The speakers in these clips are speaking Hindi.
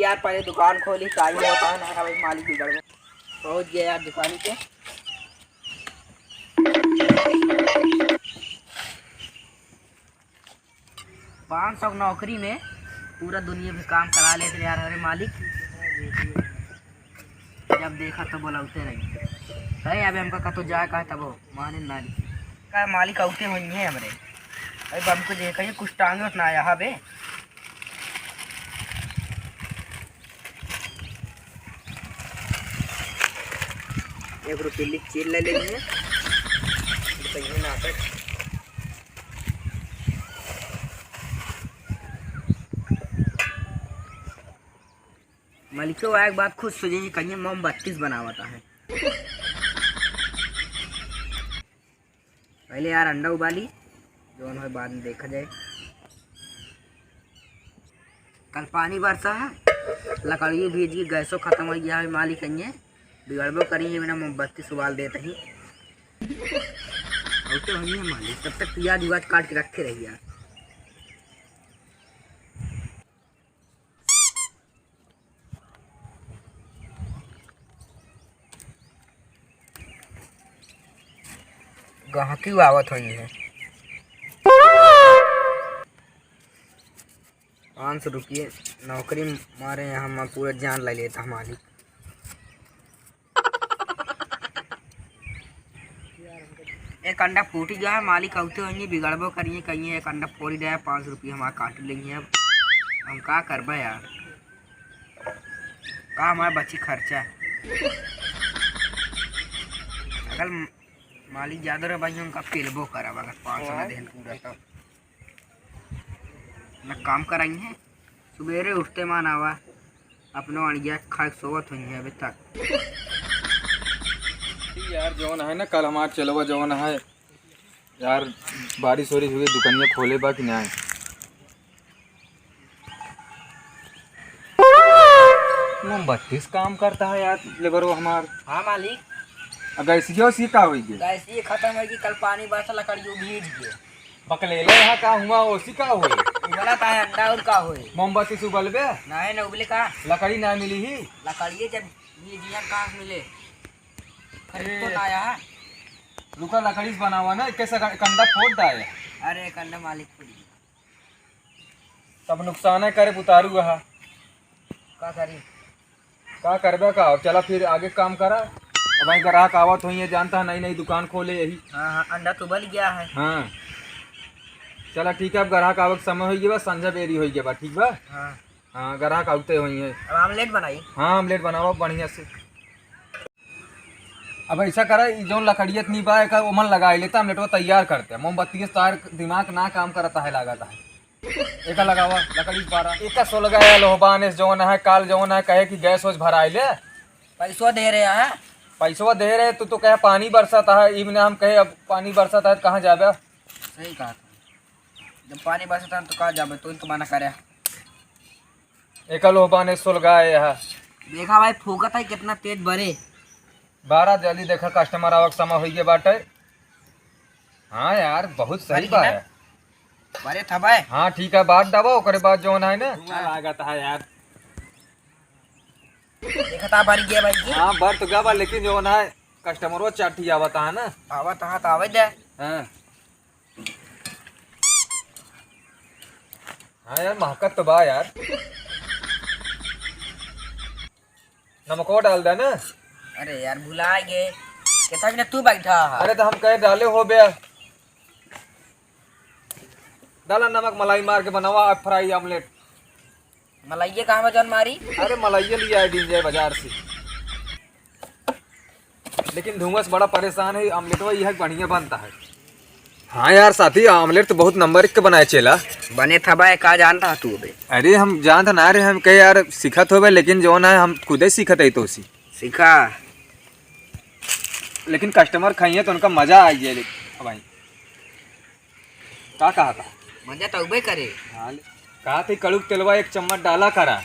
यार पहले दुकान खोली टाइम होता है ना भाई, मालिक बिगड़ गए। पहुँच गया यार दुकान पे। पाँच सौ नौकरी में पूरा दुनिया में काम करा लेते यार हमारे मालिक। जब देखा तो बोला उठे रही अरे अभी हमका कतो जाए कहा तब माने नाली का मालिक उठे हुई है हमारे। अरे हमको देखा कुछ टांगे उतना यहाँ बे। एक रुपये चील ले लेंगे नाटक। मालिक एक बात खुद सोचिए कहीं मोमबत्ती बनावता है। पहले यार अंडा उबाली जो है बाद में देखा जाए। कल पानी बरसा है लकड़ी भीज की गैसों खत्म हो गया है मालिक कहीं बिगड़बो करिए बिना मोमबत्ती उबाल देते ही तो है मालिक। तब तक प्याज उज काट के रखे रहिए यार। गहकी आवत हुई है। 500 रुपये नौकरी मारे यहाँ मैं पूरा जान ले लेता हमारी। एक अंडा फूट गया है मालिक आते होंगे बिगड़बो करिए कहीं एक अंडा फोड़ गया 5 रुपये हमारा काट लेंगे। अब हम क्या करबे यार का हमारा बची खर्चा। अगर मालिक ज्यादा रहे भाई उनका पेलबो करा अगर 500 ना देन पूरा तब न काम कराएंगे। सवेरे उठते मान आवा अपना अड़िया खा सोवत हुई है अभी तक। यार जौन है ना कल हमार चलवा जौन है यार बारिश हो रही हुई दुकानिया खोले बा कि नहीं। मोमबत्ती से काम करता है यार लेबर वो हमार। हाँ मालिक। अगर इसी का हुई गैस ये खत्म है कि कल पानी बरसा लकड़ी भीज गए बकलेला यहाँ का हुआ उसी का हुई उबला का है अंडा और का हुई मोमबत्ती से उबलबे नहीं न उबले का लकड़ी नहीं मिली ही लकड़ी जब ये जिया कहाँ मिले खरीद तो ना आया है। रुका लकड़ी से बना हुआ ना कैसा कंधा फोड़ डाले। अरे कंधा मालिक पूरी तब नुकसान है करे उतारू रहा का करी का करबे का और चला फिर आगे काम करा। अब भाई ग्राहक आवत हुई है जानता है नई नई दुकान खोले यही। हाँ अंडा तो उबल गया है। हाँ चला ठीक है अब ग्राहक आवक समय हो गया संझा बेरी हो गया ठीक बा। हाँ हाँ ग्राहक आते हुई है। अब आमलेट बनाई। हाँ आमलेट बनाओ बढ़िया से। अब ऐसा करा जो लकड़ियत नहीं बा का ओमन लगा लेता आमलेट वो तैयार करते मोमबत्ती के तार दिमाग ना काम करता है लगाता है एक लगावा लकड़ी 12 एक सो लगाया लोहबान जौन है काल जौन है कहे कि गैस वैस भराए ले पैसों दे रहे हैं। पैसवा दे रहे तो कहे पानी बरसाता है इवन हम कहे अब पानी बरसाता है कहाँ जाबे। सही कहा जब पानी बरसता तो कहाँ जाबे तो इनको मना करे। एक लोहबान सुलगाए है देखा भाई फूकत है कितना तेज भरे 12 जल्दी देखा कस्टमर आवक समय हो गया बाटे। हाँ यार बहुत सही बात है बड़े था भाई। हाँ ठीक है बात दबा ओकरे बाद जो है ना लागत है यार देखा था बारी गया भाई। हाँ बार तो गवा लेकिन जो है कस्टमर वो चाटी आवता है ना आवत हाँ तो आवे दे। हाँ हाँ यार महकत तो बा यार नमको डाल दे ना। अरे यार भुला गए कहता भी ना तू बैठा है। अरे तो हम कहे डाले हो बे डाला नमक मलाई मार के बनावा फ्राई आमलेट। मलाइये कहाँ में जान मारी। अरे मलाइये लिया है डीजे बाजार से लेकिन धुआं से बड़ा परेशान है आमलेट वो यह बढ़िया बनता है। हाँ यार साथी आमलेट तो बहुत नंबर 1 के बनाए चेला बने था भाई का जानता तू बे। अरे हम जानता ना रहे हम कहे यार सीखत हो लेकिन जो ना हम खुद ही सीखत है तो उसी सीखा लेकिन कस्टमर खाइए तो उनका मजा आई है भाई का कहा था मजा तो उबे करे। हाँ कहा थी कड़ूक तेलवा 1 चम्मच डाला करा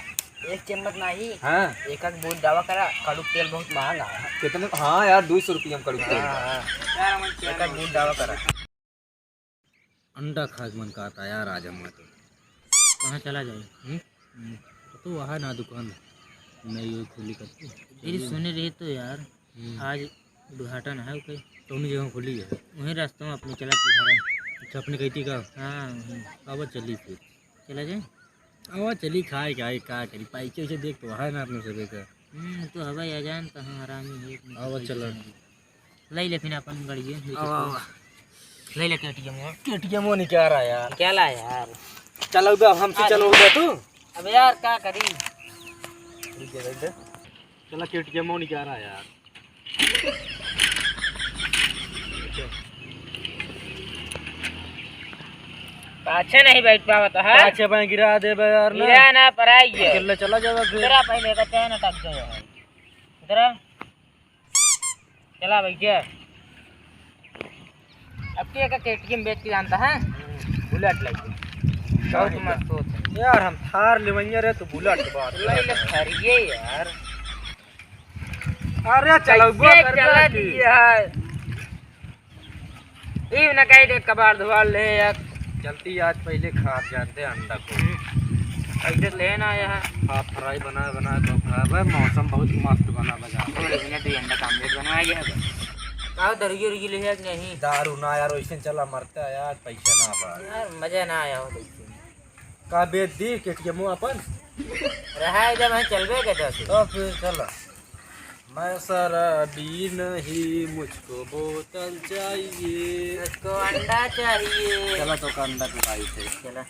1 चम्मच नहीं। हाँ एक बूट दावा करा कड़ूक तेल बहुत महंगा है कितने। हाँ यार 200 रुपये हम कड़ूक तेल एक बूट दावा करा। अंडा खा मन का आता यार आज हम तो कहाँ चला जाए तो वहाँ ना दुकान नहीं हुई खुली करती तेरी सुने रही तो यार आज उद्घाटन है कोई तो उन्हीं जगह खुली है वहीं रास्ते में अपने चला के अच्छा अपने कहती का हाँ अब चली फिर चला जाए अब चली खाए क्या का करी पैसे वैसे देख तो है ना अपने सभी का तो हवाई आ जाए कहाँ आराम है अब चलो ले ले फिर अपन गाड़ी ले ले केटीएम वो नहीं क्या रहा यार क्या ला यार चलो बे हमसे चलो बे तू अब यार क्या करी चला केटीएम वो नहीं क्या रहा यार पाछे नहीं बैठ पावता है पाछे पे गिरा दे बे यार ना गिरा ना पराई है चल चला जाओ फिर तेरा पहले का चैन अटक गया है इधर चला भैया अब के का केटीएम बेच के जानता है बुलेट लगी बहुत मस्त होता यार हम थार लेवैया रे तो बुलेट के बात ले ले खरिए यार अरे चलो वो चला दिया है ई ना कहीं देख कबाड़ धुआ ले यार चलती आज पहले खा जानते अंडा को इधर लेना आया है हाफ फ्राई बना बना तो खराब है मौसम बहुत मस्त बना बजा तो अंडा का आमलेट बनाया गया है का दरगी उरगी ले है कि नहीं दारू ना यार वैसे चला मरता है यार पैसा ना बा यार मजा ना आया हो देखिए का बेच दी केटीएम अपन रहा जब हम चलबे के तो फिर चला मैं सर अभी नहीं मुझको बोतल चाहिए मुझको अंडा चाहिए चला तो का अंडा पिलाई थे चला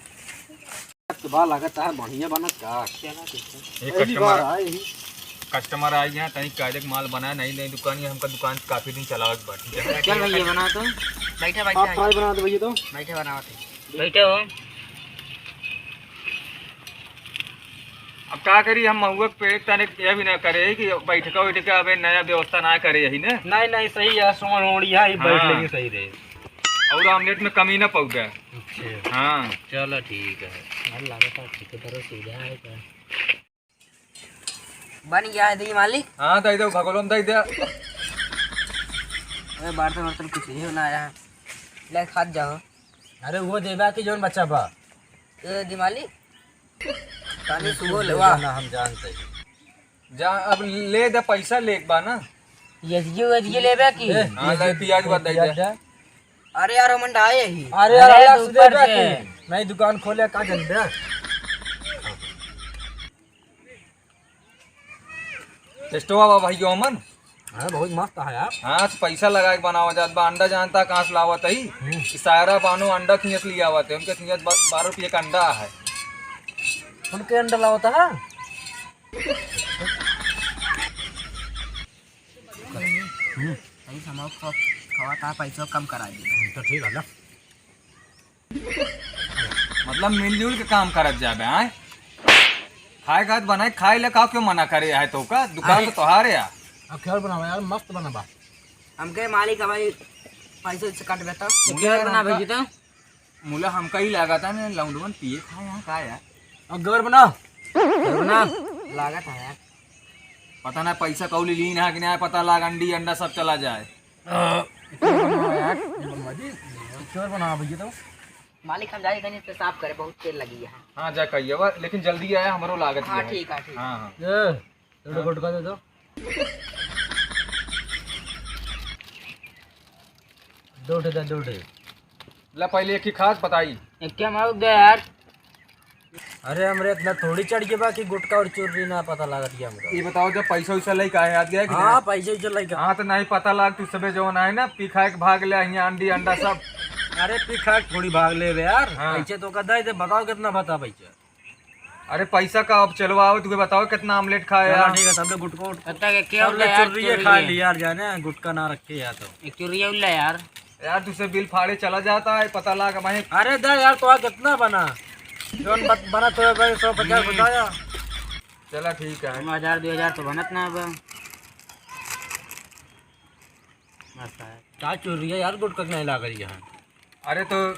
तो बा लगता है बढ़िया बनत का चला कस्टमर आई हैं तनी कायदे माल बनाया नहीं नहीं दुकान ये हमका दुकान काफी दिन चलावत बाटी चल भैया बना तो बैठे बैठे आप फ्राई बना दो भैया तो बैठे बनाते बैठे हो अब क्या करी हम महुआ के पेड़ तने ये भी ना करे कि बैठका उठका अब नया व्यवस्था ना करे यही ना नहीं नहीं सही है सोन ओड़िया ही बैठ लेंगे सही रहे और आमलेट में कमी ना पौगा हाँ चलो ठीक है लागत ठेकेदारों सीधा है क्या बन गया है दी मालिक हाँ दे दो भगोलम दे दे अरे बर्तन वर्तन कुछ नहीं होना आया है ले खा जाओ अरे वो देवा की जोन बच्चा बा ये दी मालिक पानी सुबह लेवा ना हम जानते हैं जा अब ले दे पैसा ले एक बार ना ये लेबे की हाँ ले प्याज बात दे दे अरे यार हम आए ही अरे यार देवा की नई दुकान खोले का जानते टेस्टवा बा भाई अमन हाँ बहुत मस्त है यार हाँ पैसा लगा के बनावा जात बा अंडा जानता कहाँ से लावत है सारा बानो अंडा खियत लिया हुआ थे उनके खियत 12 रुपये का अंडा है उनके अंडा लावता है सही समाओ खवा था पैसा कम करा दी तो ठीक है ना मतलब मिलजुल के काम करत जाबे हैं खाए खात बनाए खाए ले का क्यों मना करे है तो का दुकान तो तोहार है अब खेल बनावा यार मस्त बना बा हम के मालिक भाई पैसे से काट देता क्या बना भेजी तो मुला हमका ही लगा था मैं लौंडवन पिए खाए यहाँ का यार अब गवर बना बना लागत है यार पता ना पैसा कौली लीन है कि नहीं पता लाग अंडी अंडा सब चला जाए खेल बना भैया तो मालिक हम जाए कहीं से साफ करे बहुत तेल लगी है हाँ जा कहिए लेकिन जल्दी आया हमारो लागत हाँ ठीक है ठीक हाँ हाँ ये थोड़ा गुटका दे दो दो ला पहले एक ही खास बताई एक क्या माउक दे यार अरे हमरे इतना थोड़ी चढ़ के बाकी गुटका और चोरी ना पता लागत गया हमको ये बताओ जब पैसा वैसा लेके आए याद गया कि हाँ नहीं? पैसे चल रहा हाँ तो नहीं पता लाग तू सबे जो है ना पी खाए के भाग ले यहाँ अंडी अंडा सब अरे पिखा थोड़ी भाग ले बे यार हाँ। पैसे तो कदा थे बताओ कितना बता पैसे अरे पैसा का अब चलो आओ तुम्हें बताओ कितना आमलेट खाए चलो यार ठीक है तब गुटका पता है क्या सब चोरी खा लिया यार जाने गुटका ना रखे या तो एक चोरी उल्ला यार यार तुझसे बिल फाड़े चला जाता है पता लाग मैं अरे दे यार तो कितना बना जोन बना तो भाई 150 बताया चला ठीक है 1000 2000 तो बनत ना अब क्या चोरी है यार गुटका नहीं लाग रही यहाँ अरे तो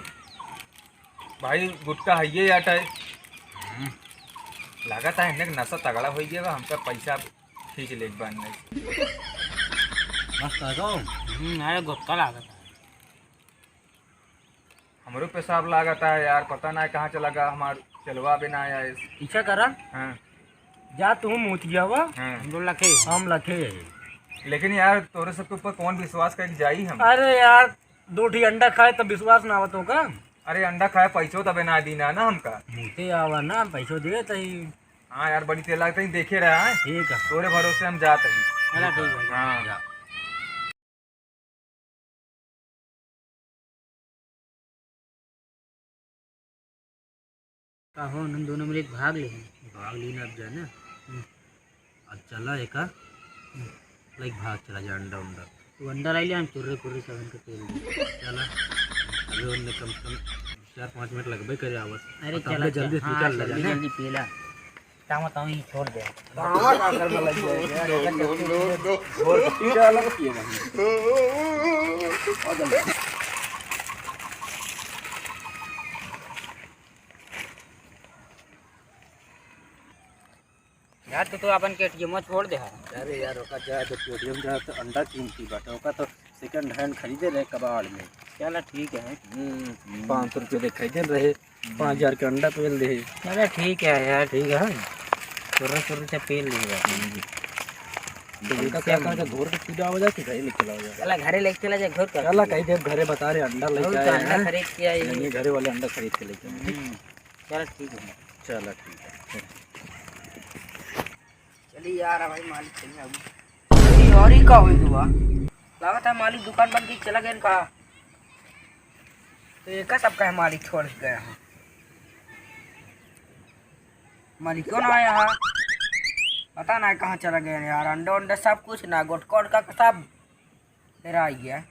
भाई गुटका है ये यार लागत है इन्हें नशा तगड़ा हो गया हमका पैसा ठीक ले बन मस्त है तो अरे गुटका लागत है हमरो पेशाब लागत है यार पता ना कहाँ चला गया हमार चलवा भी ना आया पीछा करा हाँ जा तू मोतिया हुआ हाँ। हम लोग लखे हम लखे। लेकिन यार तोरे सबके ऊपर कौन विश्वास करके जाई हम। अरे यार 2 ठी अंडा खाए तब विश्वास ना आवत होगा। अरे अंडा खाए पैसों तबे ना दीना ना हमका। मोते आवा ना पैसों दे तही। हाँ यार बड़ी तेल लगता ही देखे रहा है। ठीक है तोरे भरोसे हम जाते ही। चला ठीक है हाँ। जा। हो हम दोनों मिले भाग ले ना अब जाना। अब चला एक लाइक भाग चला जा अंडा उंडा तू अंडा लाई ले हम चुर्रे कुर्रे सब के तेल दे। चला अभी उनने कम से कम 4-5 मिनट लगबे करे आवत। अरे चला जल्दी निकल ले जाना जल्दी पीला काम बताऊं ही छोड़ दे कावा का करने लग जाएगा। यार तो अपन केटीएम छोड़ दे। अरे यार ओका जाए तो पेटीएम जाए तो अंडा कीमती बाटे ओका तो सेकंड हैंड खरीदे रहे कबाड़ में। चला ठीक है 500 रुपये दे खरीदे रहे 5000 के अंडा पेल दे। चला ठीक है यार ठीक है चुर्रे चुर्रे से पी लेगा। तो उनका क्या करके घोर के सीधा हो जाए कि घरे लेके चला हो जाए। चला घरे लेके चला जाए घर का। चला कहीं देर घरे बता रहे अंडा लेके आए अंडा हैं। खरीद के आई नहीं घरे वाले अंडा खरीद के लेके आए। चला ठीक है चला ठीक है। चलिए यार भाई मालिक चलिए अब और ही का हुई दुआ लागत है मालिक दुकान बंद की चला गया कहा तो एक सबका है मालिक छोड़ के गया है। मालिक क्यों ना आया है पता ना कहाँ चला गया यार। अंडा उंडा सब कुछ ना गोटकोट का सब मेरा आ गया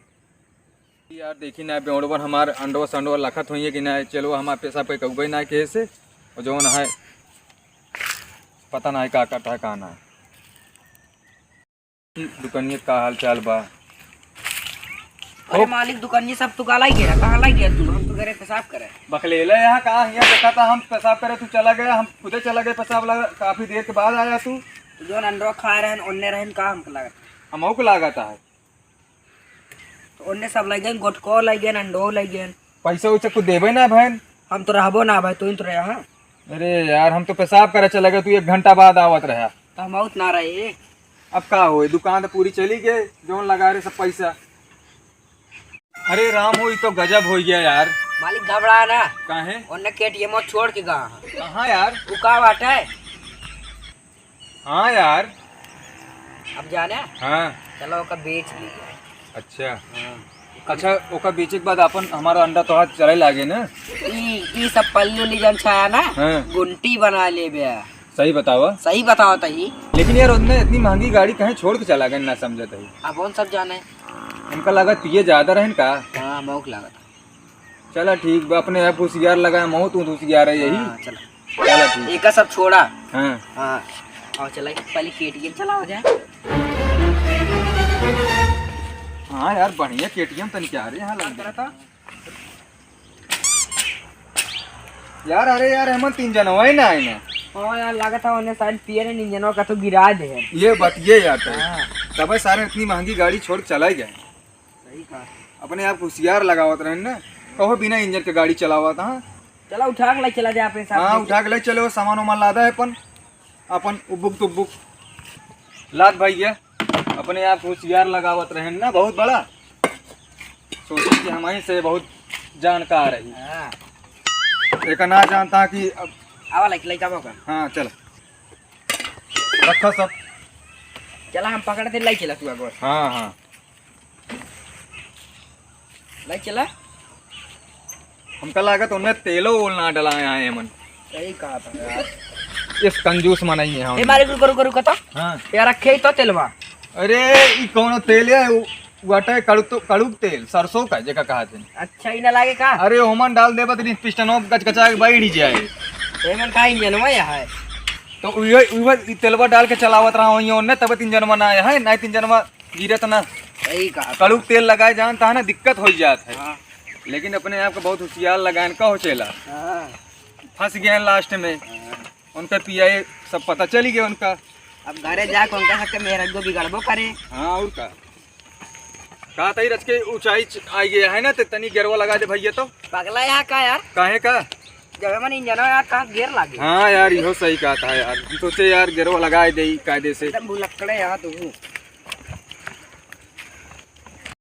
यार देखी ना बेवड़वन हमार अंडवा संडवा लखत हुई है कि ना। चलो हमारे पैसा पे कब ना के से और जो ना है पता ना है का करता है कहाँ ना है। दुकानिया का हाल चाल बा। अरे मालिक दुकान सब तू काला ही गया कहाँ लाई गया तू हम तो घरे पेशाब करे बखलेला यहाँ कहाँ यहाँ देखा था हम पेशाब करे तू चला गया हम खुदे चला गए पेशाब लगा काफी देर के बाद आया तू। जो अंडा खा रहे उन्ने रहन कहाँ हमको लगा हमको को लागता है तो उन्ने सब लग गए गोटको लग गए अंडो लग गए पैसा वैसा कुछ देवे ना बहन। हम तो रहबो ना भाई तू तो रहा हाँ अरे यार हम तो पेशाब करे चले गए तू 1 घंटा बाद आवत रहा। तो हम बहुत ना रहे अब का हो दुकान तो पूरी चली गई जो लगा रहे सब पैसा। अरे राम हो तो गजब हो गया यार। मालिक घबरा ना काहे उन्ने केटीएम छोड़ के गया कहाँ यार वो का बात है। हाँ यार अब जाने हाँ चलो ओका बेच लीजिए। अच्छा अच्छा ओका बेचे के बाद अपन हमारा अंडा तो हाथ चले लागे ना। ई सब पल्लू लीजन छाया ना हाँ गुंटी बना ले बे। सही बतावा सही बताओ तही लेकिन यार उनने इतनी महंगी गाड़ी कहीं छोड़ के चला गए ना समझते ही। अब उन सब जाने उनका लागत पिए ज्यादा रहन का। हाँ मौक लागत चला ठीक बा अपने आप होशियार लगाए मऊ तू होशियार है यही। चलो चला ठीक एक सब छोड़ा हाँ हाँ और चला पहले केटीएम चला हो जाए। हाँ यार बढ़िया केटीएम तन क्या रहे यहाँ लग रहा था यार। अरे यार हम 3 जनवा ही ना आए ना। हाँ यार लागत है उन्हें शायद पियर इंजनों का तो गिरा दे ये बात ये यार हाँ तब सारे इतनी महंगी गाड़ी छोड़ के चला गए। सही कहा अपने आप होशियार लगावत रहे ना कहो बिना इंजन के गाड़ी चलावा था। चला उठा के ले चला जाए अपने साथ। हाँ उठा के ले चलो सामान वामान लादा है अपन उबुक तुबुक लाद भैया अपने आप होशियार लगावत रहे ना बहुत बड़ा सोची कि हमारी से बहुत जानकार है। हाँ एक ना जानता कि अब आवा लड़का का हाँ चल रखो सब। चला हम पकड़ते लाई चला तू अगर हाँ हाँ लाई चला हमका लागत उन्हें तेलो ओल ना डलाए आए मन। सही कहा था यार इस कंजूस मनाई है ए मारे रुको रुको रुको तो हाँ यार रखे तो तेलवा अरे ई कौन तेल है वाटे कड़ूक तेल सरसों का जगह कहा थे। अच्छा ही ना लागे का अरे ओमन डाल देबा तो पिस्टनो कचकचा के बैठ जाए एमन का इंजन में है तो उहे तेलवा डाल के चलावत रहा हूँ ओने तब 3 जनवा ना आया है ना 3 जनवा गिरत ना। सही कहा कड़ूक तेल लगाए जानता है ना दिक्कत हो जात है। हाँ लेकिन अपने आप को बहुत होशियार लगान का हो चला हाँ फंस गए लास्ट में उनका पिया सब पता चली गया उनका। अब घरे जाकर उनका हक मेरा गो बिगड़बो करे। हाँ और का कहा तही रच के ऊंचाई आई गया है ना तो तनी गिरवा लगा दे भैया तो पगला यहाँ का यार काहे का जब मन इंजन यार कहाँ गियर लागे हाँ यार, इहो सही कहा था यार। हम सोचे यार गिरवा लगाए दे कायदे से। एकदम भुलक्कड़े यहाँ तू